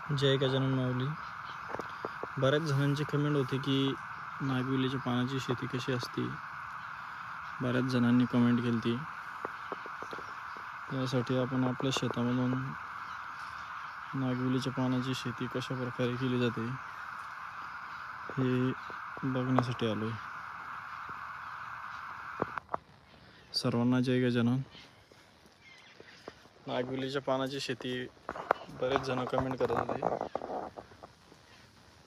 जय गजानन माऊली. बऱ्याच जणांची कमेंट होती की नागवेलीच्या पानाची शेती कशी असते. बऱ्याच जणांनी कमेंट केली ती. यासाठी आपण आपल्या शेतामधून नागवेलीच्या पानाची शेती कशा प्रकारे केली जाते हे बघण्यासाठी आलो आहे. सर्वांना जय गजानन. नागवेलीच्या पानाची शेती बरेच जण कमेंट करत होते,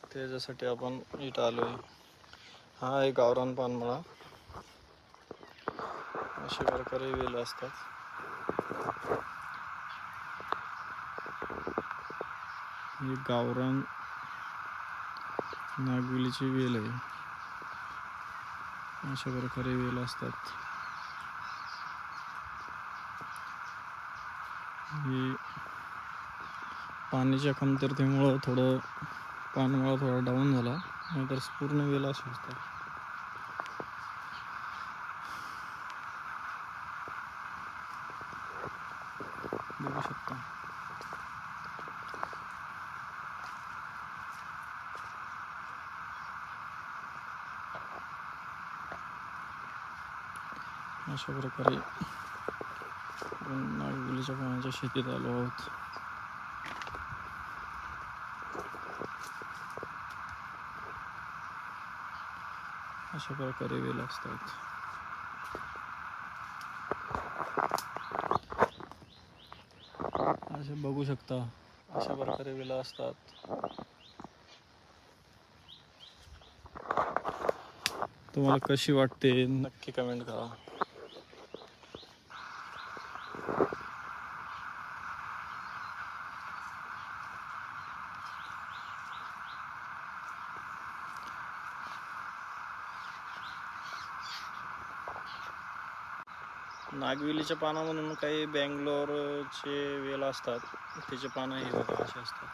त्याच्यासाठी आपण इथं आलो आहे. हा आहे गावरान पानमळा. अशा प्रकारे वेल असतात. ही गावरान नागवेलीची वेल आहे. अशा प्रकारे वेल असतात. ही पाण्याच्या कमतरतेमुळं पानमळा थोडा डाऊन झाला, नाहीतर पूर्ण वेल अशी असतात. बघू शकता. अशा प्रकारे नागवेलीच्या पानाच्या शेतीत आलो आहोत. अशा प्रकारे वेल असतात. असे बघू शकता. अशा प्रकारे वेल असतात. तुम्हाला कशी वाटते नक्की कमेंट करा. नागवेलीच्या पानामधून काही बँगलोरचे वेल असतात, त्याचे पानं हे बघा असे असतात.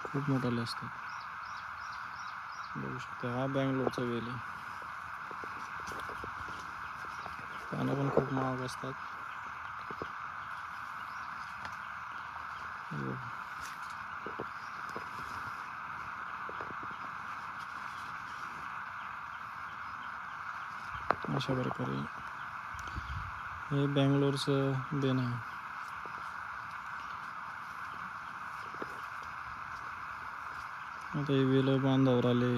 खूप मोठाले असतात. बघू शकता. हा बँगलोरचा वेल आहे. पानं पण खूप महाग असतात. अशा प्रकारे हे बँगलोरचं बेन आहे. आता हे वेल बांधावर आले.